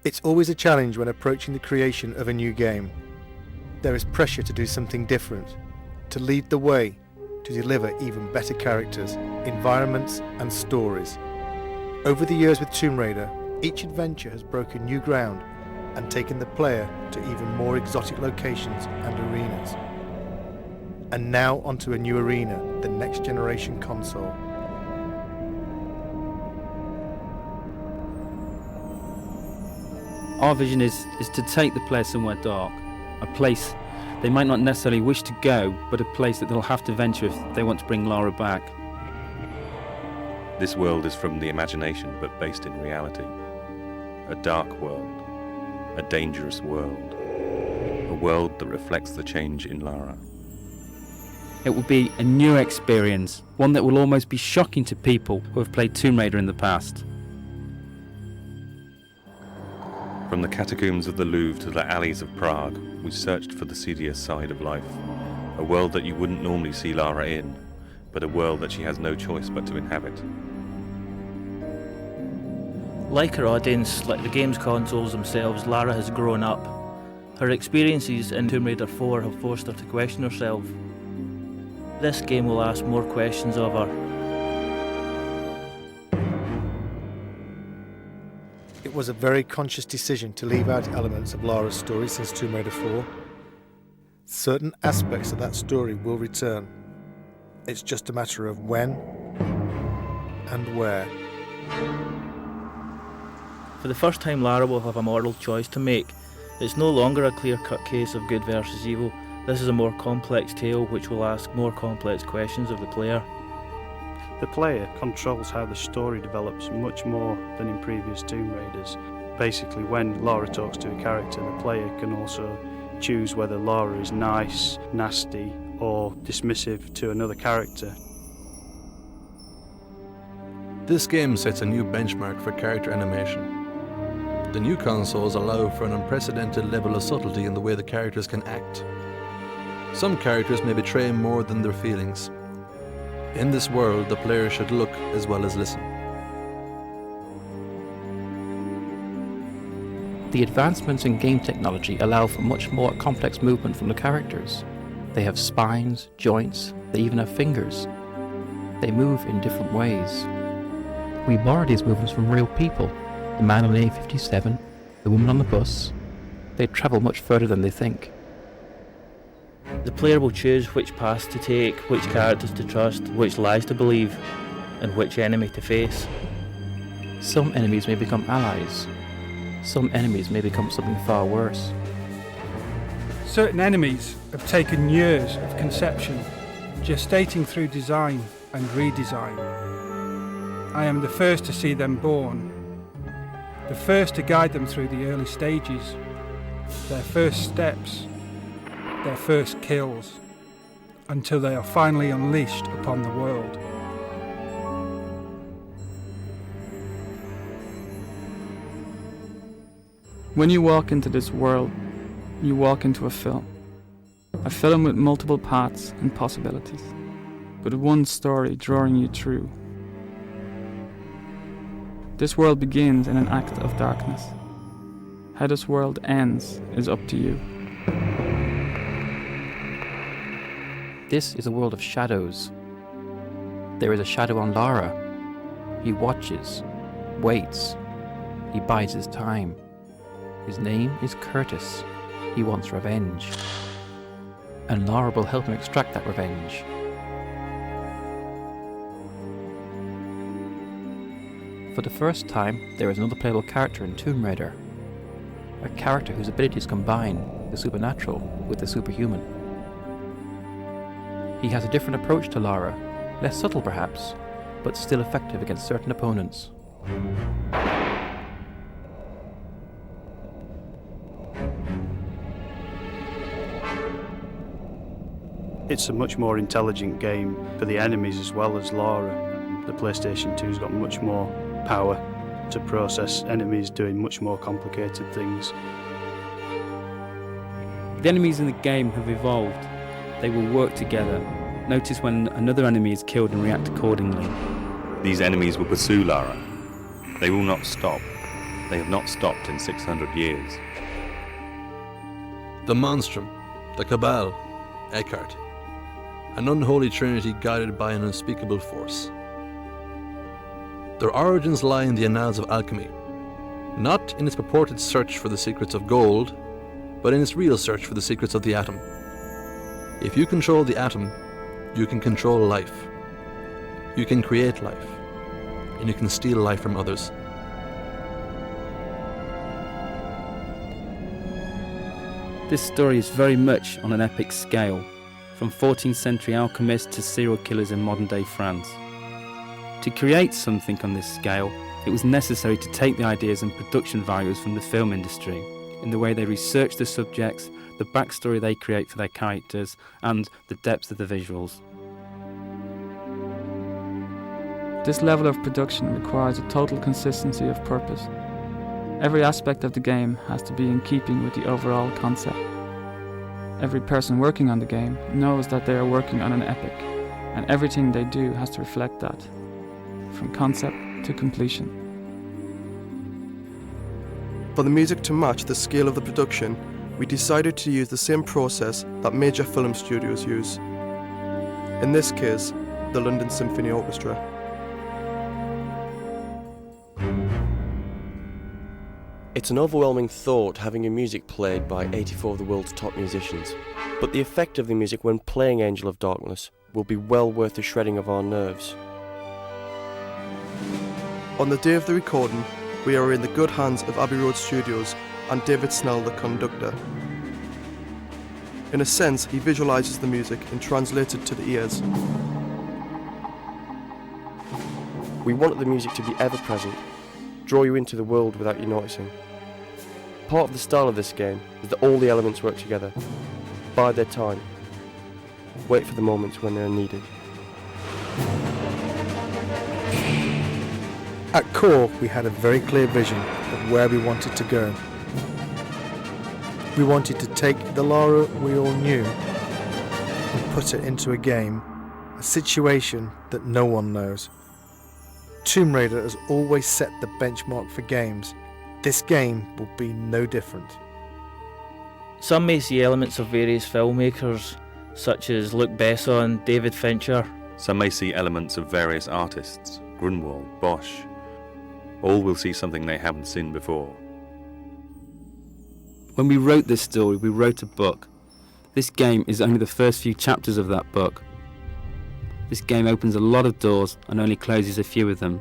It's always a challenge when approaching the creation of a new game. There is pressure to do something different, to lead the way, to deliver even better characters, environments and stories. Over the years with Tomb Raider, each adventure has broken new ground and taken the player to even more exotic locations and arenas. And now onto a new arena, the next generation console. Our vision is to take the player somewhere dark, a place they might not necessarily wish to go, but a place that they'll have to venture if they want to bring Lara back. This world is from the imagination, but based in reality. A dark world, a dangerous world, a world that reflects the change in Lara. It will be a new experience, one that will almost be shocking to people who have played Tomb Raider in the past. From the catacombs of the Louvre to the alleys of Prague, we searched for the seedier side of life. A world that you wouldn't normally see Lara in, but a world that she has no choice but to inhabit. Like her audience, like the game's consoles themselves, Lara has grown up. Her experiences in Tomb Raider 4 have forced her to question herself. This game will ask more questions of her. It was a very conscious decision to leave out elements of Lara's story since Tomb Raider 4. Certain aspects of that story will return. It's just a matter of when and where. For the first time, Lara will have a moral choice to make. It's no longer a clear-cut case of good versus evil. This is a more complex tale which will ask more complex questions of the player. The player controls how the story develops much more than in previous Tomb Raiders. Basically, when Lara talks to a character, the player can also choose whether Lara is nice, nasty, or dismissive to another character. This game sets a new benchmark for character animation. The new consoles allow for an unprecedented level of subtlety in the way the characters can act. Some characters may betray more than their feelings. In this world, the player should look as well as listen. The advancements in game technology allow for much more complex movement from the characters. They have spines, joints, they even have fingers. They move in different ways. We borrow these movements from real people. The man on the A57, the woman on the bus. They travel much further than they think. The player will choose which paths to take, which characters to trust, which lies to believe, and which enemy to face. Some enemies may become allies. Some enemies may become something far worse. Certain enemies have taken years of conception, gestating through design and redesign. I am the first to see them born, the first to guide them through the early stages, their first steps, their first kills, until they are finally unleashed upon the world. When you walk into this world, you walk into a film with multiple paths and possibilities, but one story drawing you through. This world begins in an act of darkness. How this world ends is up to you. This is a world of shadows. There is a shadow on Lara. He watches, waits, he bides his time. His name is Curtis. He wants revenge. And Lara will help him extract that revenge. For the first time, there is another playable character in Tomb Raider. A character whose abilities combine the supernatural with the superhuman. He has a different approach to Lara, less subtle perhaps, but still effective against certain opponents. It's a much more intelligent game for the enemies as well as Lara. The PlayStation 2's got much more power to process enemies doing much more complicated things. The enemies in the game have evolved. They will work together. Notice when another enemy is killed and react accordingly. These enemies will pursue Lara. They will not stop. They have not stopped in 600 years. The Monstrum, the Cabal, Eckhart. An unholy trinity guided by an unspeakable force. Their origins lie in the annals of alchemy, not in its purported search for the secrets of gold, but in its real search for the secrets of the atom. If you control the atom, you can control life. You can create life, and you can steal life from others. This story is very much on an epic scale, from 14th century alchemists to serial killers in modern day France. To create something on this scale, it was necessary to take the ideas and production values from the film industry, in the way they research the subjects, the backstory they create for their characters, and the depth of the visuals. This level of production requires a total consistency of purpose. Every aspect of the game has to be in keeping with the overall concept. Every person working on the game knows that they are working on an epic, and everything they do has to reflect that, from concept to completion. For the music to match the scale of the production, we decided to use the same process that major film studios use. In this case, the London Symphony Orchestra. It's an overwhelming thought having your music played by 84 of the world's top musicians, but the effect of the music when playing Angel of Darkness will be well worth the shredding of our nerves. On the day of the recording, we are in the good hands of Abbey Road Studios and David Snell, the conductor. In a sense, he visualises the music and translates it to the ears. We wanted the music to be ever-present, draw you into the world without you noticing. Part of the style of this game is that all the elements work together, bide their time, wait for the moments when they are needed. At core, we had a very clear vision of where we wanted to go. We wanted to take the Lara we all knew and put it into a game, a situation that no one knows. Tomb Raider has always set the benchmark for games. This game will be no different. Some may see elements of various filmmakers, such as Luc Besson, David Fincher. Some may see elements of various artists, Grunwald, Bosch. All will see something they haven't seen before. When we wrote this story, we wrote a book. This game is only the first few chapters of that book. This game opens a lot of doors and only closes a few of them.